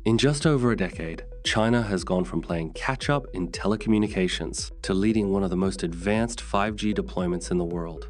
In just over a decade, China has gone from playing catch-up in telecommunications to leading one of the most advanced 5G deployments in the world.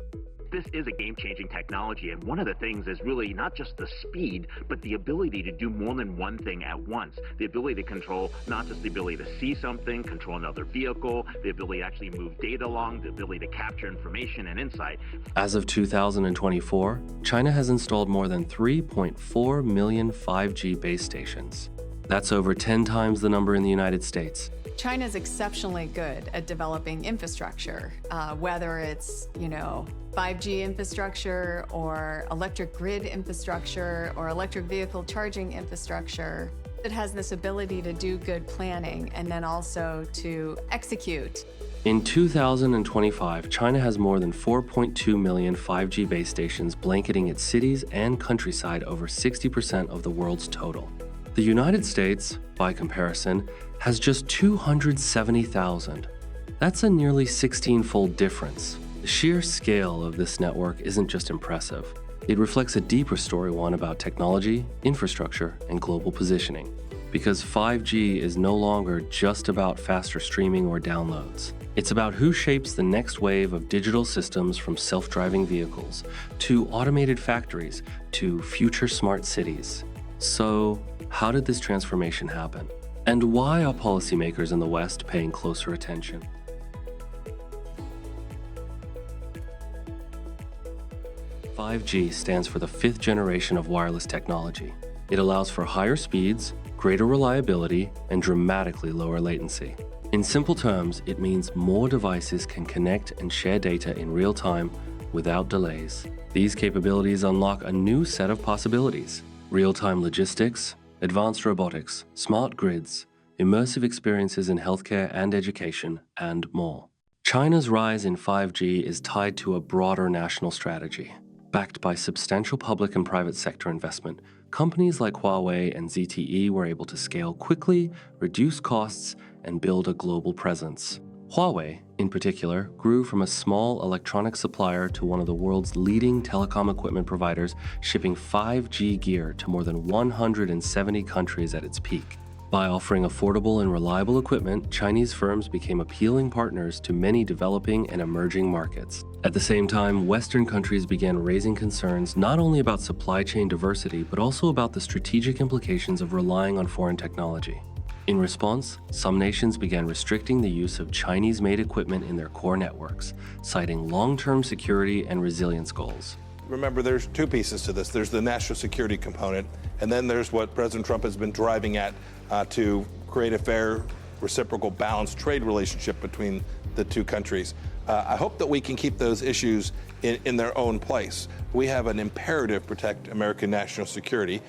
This is a game-changing technology, and one of the things is really not just the speed, but the ability to do more than one thing at once. The ability to control not just the ability to see something, control another vehicle, the ability to actually move data along, the ability to capture information and insight. As of 2024, China has installed more than 3.4 million 5G base stations. That's over 10 times the number in the United States. China is exceptionally good at developing infrastructure, whether it's, 5G infrastructure or electric grid infrastructure or electric vehicle charging infrastructure. It has this ability to do good planning and then also to execute. In 2025, China has more than 4.2 million 5G base stations blanketing its cities and countryside, over 60% of the world's total. The United States, by comparison, has just 270,000. That's a nearly 16-fold difference. The sheer scale of this network isn't just impressive. It reflects a deeper story, one about technology, infrastructure, and global positioning. Because 5G is no longer just about faster streaming or downloads. It's about who shapes the next wave of digital systems, from self-driving vehicles to automated factories to future smart cities. So, how did this transformation happen? And why are policymakers in the West paying closer attention? "5G stands for the fifth generation of wireless technology. It allows for higher speeds, greater reliability, and dramatically lower latency. In simple terms, it means more devices can connect and share data in real time without delays. These capabilities unlock a new set of possibilities: real-time logistics, advanced robotics, smart grids, immersive experiences in healthcare and education, and more. China's rise in 5G is tied to a broader national strategy. Backed by substantial public and private sector investment, companies like Huawei and ZTE were able to scale quickly, reduce costs, and build a global presence. Huawei, in particular, grew from a small electronics supplier to one of the world's leading telecom equipment providers, shipping 5G gear to more than 170 countries at its peak. By offering affordable and reliable equipment, Chinese firms became appealing partners to many developing and emerging markets. At the same time, Western countries began raising concerns not only about supply chain diversity, but also about the strategic implications of relying on foreign technology. In response, some nations began restricting the use of Chinese-made equipment in their core networks, citing long-term security and resilience goals. Remember, there's two pieces to this. There's the national security component, and then there's what President Trump has been driving at to create a fair, reciprocal, balanced trade relationship between the two countries. I hope that we can keep those issues in their own place. We have an imperative to protect American national security.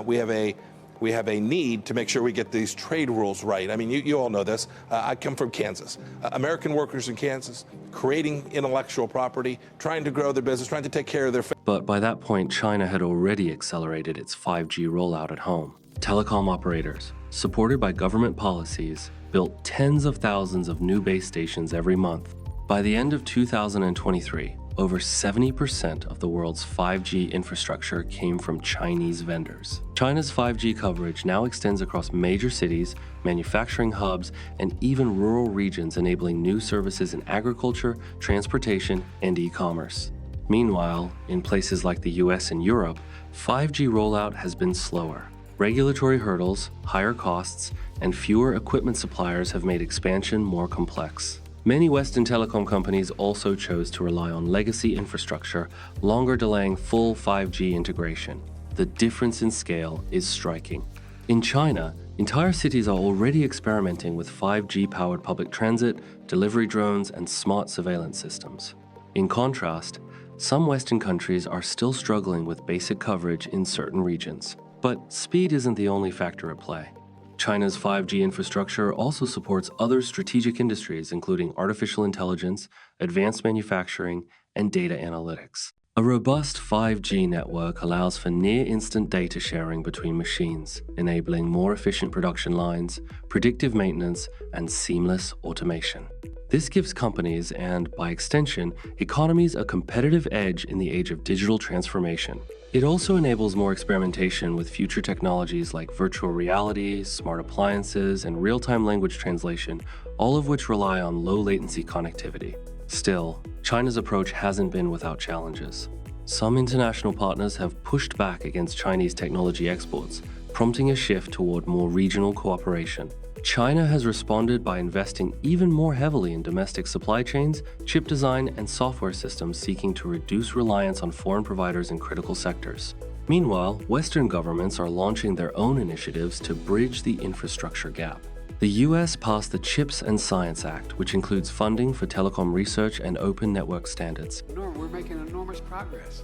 We have a need to make sure we get these trade rules right. I mean, you all know this. I come from Kansas. American workers in Kansas, creating intellectual property, trying to grow their business, trying to take care of their families. But by that point, China had already accelerated its 5G rollout at home. Telecom operators, supported by government policies, built tens of thousands of new base stations every month. By the end of 2023, over 70% of the world's 5G infrastructure came from Chinese vendors. China's 5G coverage now extends across major cities, manufacturing hubs, and even rural regions, enabling new services in agriculture, transportation, and e-commerce. Meanwhile, in places like the US and Europe, 5G rollout has been slower. Regulatory hurdles, higher costs, and fewer equipment suppliers have made expansion more complex. Many Western telecom companies also chose to rely on legacy infrastructure, longer delaying full 5G integration. The difference in scale is striking. In China, entire cities are already experimenting with 5G-powered public transit, delivery drones, and smart surveillance systems. In contrast, some Western countries are still struggling with basic coverage in certain regions. But speed isn't the only factor at play. China's 5G infrastructure also supports other strategic industries, including artificial intelligence, advanced manufacturing, and data analytics. A robust 5G network allows for near-instant data sharing between machines, enabling more efficient production lines, predictive maintenance, and seamless automation. This gives companies and, by extension, economies a competitive edge in the age of digital transformation. It also enables more experimentation with future technologies like virtual reality, smart appliances, and real-time language translation, all of which rely on low-latency connectivity. Still, China's approach hasn't been without challenges. Some international partners have pushed back against Chinese technology exports, prompting a shift toward more regional cooperation. China has responded by investing even more heavily in domestic supply chains, chip design, and software systems seeking to reduce reliance on foreign providers in critical sectors. Meanwhile, Western governments are launching their own initiatives to bridge the infrastructure gap. The US passed the CHIPS and Science Act, which includes funding for telecom research and open network standards. We're making enormous progress.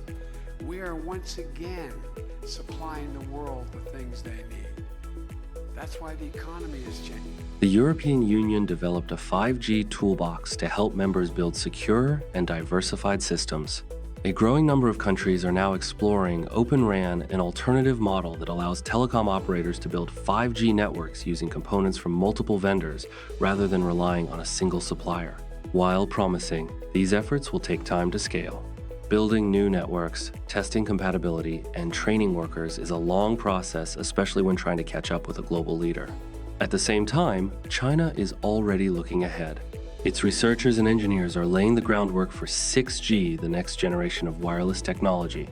We are once again supplying the world the things they need. That's why the economy is changing. The European Union developed a 5G toolbox to help members build secure and diversified systems. A growing number of countries are now exploring Open RAN, an alternative model that allows telecom operators to build 5G networks using components from multiple vendors rather than relying on a single supplier. While promising, these efforts will take time to scale. Building new networks, testing compatibility, and training workers is a long process, especially when trying to catch up with a global leader. At the same time, China is already looking ahead. Its researchers and engineers are laying the groundwork for 6G, the next generation of wireless technology,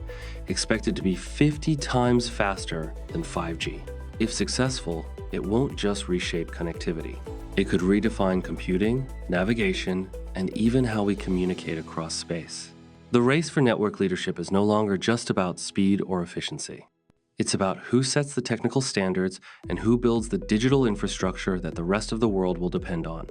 expected to be 50 times faster than 5G. If successful, it won't just reshape connectivity. It could redefine computing, navigation, and even how we communicate across space. The race for network leadership is no longer just about speed or efficiency. It's about who sets the technical standards and who builds the digital infrastructure that the rest of the world will depend on.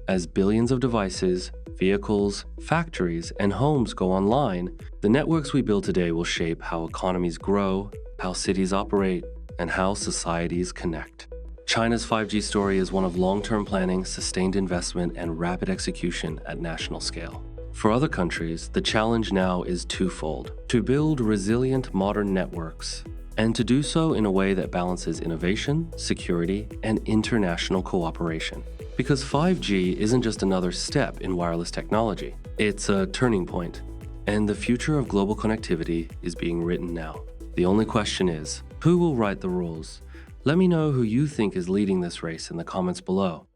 As billions of devices, vehicles, factories, and homes go online, the networks we build today will shape how economies grow, how cities operate, and how societies connect. China's 5G story is one of long-term planning, sustained investment, and rapid execution at national scale. For other countries, the challenge now is twofold: to build resilient modern networks, and to do so in a way that balances innovation, security, and international cooperation. Because 5G isn't just another step in wireless technology, it's a turning point, and the future of global connectivity is being written now. The only question is, who will write the rules? Let me know who you think is leading this race in the comments below.